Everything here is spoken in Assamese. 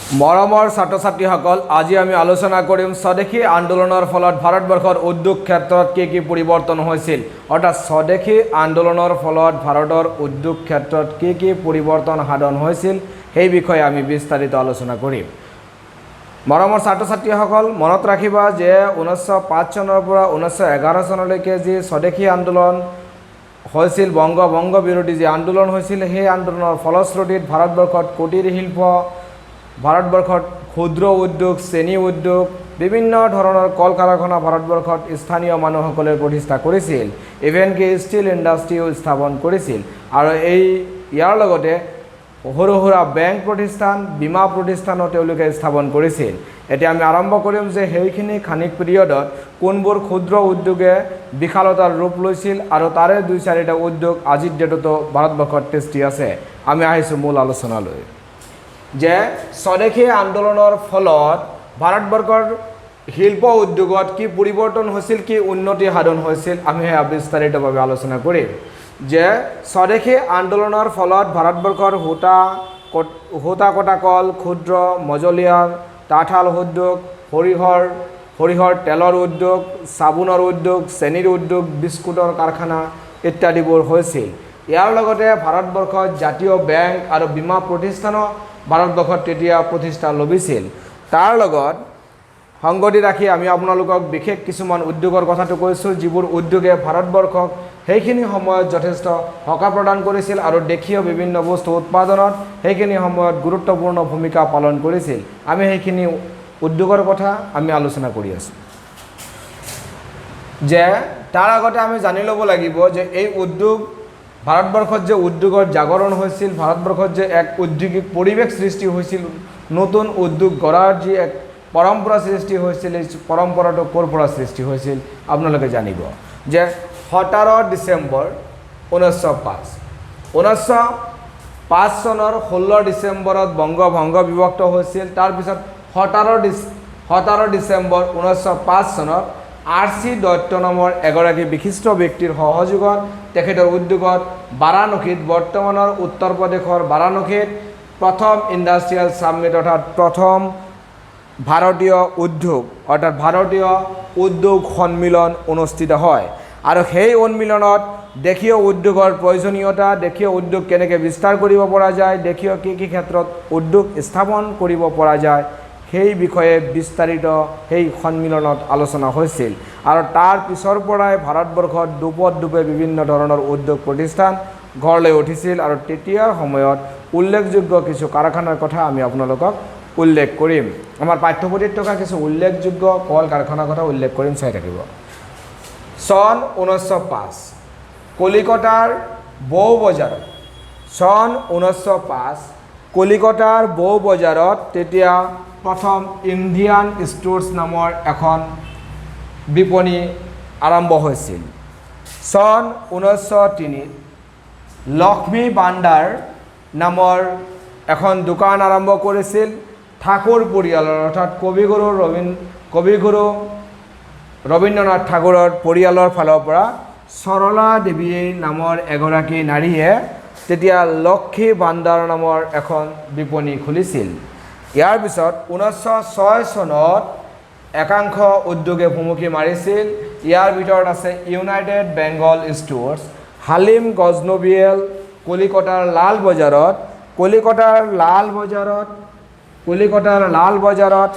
মৰমৰ ছাত্ৰ-ছাত্ৰীসকল, আজি আমি আলোচনা কৰিম স্বদেশী আন্দোলনৰ ফলত ভাৰতবৰ্ষৰ উদ্যোগ ক্ষেত্ৰত কি পৰিৱৰ্তন হৈছিল। অৰ্থাৎ স্বদেশী আন্দোলনৰ ফলত ভাৰতৰ উদ্যোগ ক্ষেত্ৰত কি পৰিৱৰ্তন সাধন হৈছিল সেই বিষয়ে আমি বিস্তাৰিত আলোচনা কৰিম। মৰমৰ ছাত্ৰ-ছাত্ৰীসকল, মনত ৰাখিবা যে 1905 চনৰ পৰা 1911 চনলৈকে যি স্বদেশী আন্দোলন হৈছিল, বংগ বিৰোধী যি আন্দোলন হৈছিল, সেই আন্দোলনৰ ফলশ্ৰুতিত ভাৰতবৰ্ষত কুটিৰ শিল্প, ভাৰতবৰ্ষত ক্ষুদ্ৰ উদ্যোগ, শ্ৰেণী উদ্যোগ, বিভিন্ন ধৰণৰ কল কাৰখানা ভাৰতবৰ্ষত স্থানীয় মানুহসকলে প্ৰতিষ্ঠা কৰিছিল। ইভেনকি ষ্টীল ইণ্ডাষ্ট্ৰীও স্থাপন কৰিছিল আৰু ইয়াৰ লগতে সৰু সুৰা বেংক প্ৰতিষ্ঠান, বীমা প্ৰতিষ্ঠানো তেওঁলোকে স্থাপন কৰিছিল। এতিয়া আমি আৰম্ভ কৰিম যে সেইখিনি খানিক পিৰিয়ডত কোনবোৰ ক্ষুদ্ৰ উদ্যোগে বিশালতাৰ ৰূপ লৈছিল আৰু তাৰে 2-4টা উদ্যোগ আজিৰ ডেটতো ভাৰতবৰ্ষত সৃষ্টি আছে। আমি আহিছোঁ মূল আলোচনালৈ যে স্বদেশী আন্দোলনৰ ফলত ভাৰতবৰ্ষৰ শিল্প উদ্যোগত কি পৰিৱৰ্তন হৈছিল, কি উন্নতি সাধন হৈছিল, আমি সেয়া বিস্তাৰিতভাৱে আলোচনা কৰিম। যে স্বদেশী আন্দোলনৰ ফলত ভাৰতবৰ্ষৰ সূতা কটা কল, ক্ষুদ্ৰ মজলীয়া তাঁতশাল উদ্যোগ, সৰিয়হৰ তেলৰ উদ্যোগ, চাবোনৰ উদ্যোগ, চেনিৰ উদ্যোগ, বিস্কুটৰ কাৰখানা ইত্যাদিবোৰ হৈছিল। ইয়াৰ লগতে ভাৰতবৰ্ষত জাতীয় বেংক আৰু বীমা প্ৰতিষ্ঠানো ভাৰতবৰ্ষত তেতিয়া প্ৰতিষ্ঠা লভিছিল। তাৰ লগত সংগতি ৰাখি আমি আপোনালোকক বিশেষ কিছুমান উদ্যোগৰ কথাটো কৈছোঁ, যিবোৰ উদ্যোগে ভাৰতবৰ্ষক সেইখিনি সময়ত যথেষ্ট সকাহ প্ৰদান কৰিছিল আৰু দেশীয় বিভিন্ন বস্তু উৎপাদনত সেইখিনি সময়ত গুৰুত্বপূৰ্ণ ভূমিকা পালন কৰিছিল। আমি সেইখিনি উদ্যোগৰ কথা আমি আলোচনা কৰি আছোঁ। যে তাৰ আগতে আমি জানি ল'ব লাগিব যে এই উদ্যোগ, ভাৰতবৰ্ষত যে উদ্যোগৰ জাগৰণ হৈছিল, ভাৰতবৰ্ষত যে এক উদ্যোগিক পৰিৱেশ সৃষ্টি হৈছিল, নতুন উদ্যোগ গঢ়াৰ যি এক পৰম্পৰা সৃষ্টি হৈছিল, এই পৰম্পৰাটো ক'ৰ পৰা সৃষ্টি হৈছিল আপোনালোকে জানিব। যে 17 ডিচেম্বৰ 1905 চনৰ 16 ডিচেম্বৰত বংগ বিভক্ত হৈছিল। তাৰপিছত 17 ডিচেম্বৰ 1905 চনত R.C. দত্ত নামৰ এগৰাকী বিশিষ্ট ব্যক্তিৰ সহযোগত তেখেতৰ উদ্যোগত বাৰাণসীত, বৰ্তমানৰ উত্তৰ প্ৰদেশৰ বাৰাণসীত প্ৰথম ইণ্ডাষ্ট্ৰিয়েল ছামিট অৰ্থাৎ প্ৰথম ভাৰতীয় উদ্যোগ সন্মিলন অনুষ্ঠিত হয়। আৰু সেই সন্মিলনত দেশীয় উদ্যোগৰ প্ৰয়োজনীয়তা, দেশীয় উদ্যোগ কেনেকৈ বিস্তাৰ কৰিব পৰা যায়, দেশীয় কি ক্ষেত্ৰত উদ্যোগ স্থাপন কৰিব পৰা যায় সেই বিষয়ে বিস্তাৰিত সেই সন্মিলনত আলোচনা হৈছিল। আৰু তাৰ পিছৰ পৰাই ভাৰতবৰ্ষত দোপে বিভিন্ন ধৰণৰ উদ্যোগ প্ৰতিষ্ঠান গঢ় লৈ উঠিছিল। আৰু তেতিয়াৰ সময়ত উল্লেখযোগ্য কিছু কাৰখানাৰ কথা আমি আপোনালোকক উল্লেখ কৰিম। আমাৰ পাঠ্যপুথিত থকা কিছু উল্লেখযোগ্য কল কাৰখানাৰ কথা উল্লেখ কৰিম, চাই থাকিব। চন 1905 কলিকতাৰ বউবজাৰত, চন 1905 কলিকতাৰ বউবজাৰত তেতিয়া প্ৰথম ইণ্ডিয়ান ষ্ট'ৰ্ছ নামৰ এখন বিপণী আৰম্ভ হৈছিল। চন 1903 লক্ষ্মী ভাণ্ডাৰ নামৰ এখন দোকান আৰম্ভ কৰিছিল ঠাকুৰ পৰিয়ালৰ, অৰ্থাৎ কবিগুৰু ৰবীন্দ্ৰনাথ ঠাকুৰৰ পৰিয়ালৰ ফালৰ পৰা সৰলা দেৱী নামৰ এগৰাকী নাৰীয়ে তেতিয়া লক্ষ্মী ভাণ্ডাৰ নামৰ এখন বিপণী খুলিছিল। ইয়াৰ পিছত 1906 চনত একাংশ উদ্যোগে ভুমুকি মাৰিছিল। ইয়াৰ ভিতৰত আছে ইউনাইটেড বেংগল ষ্ট'ৰ্ছ, হালিম গজনবিয়েল, কলিকতাৰ লাল বজাৰত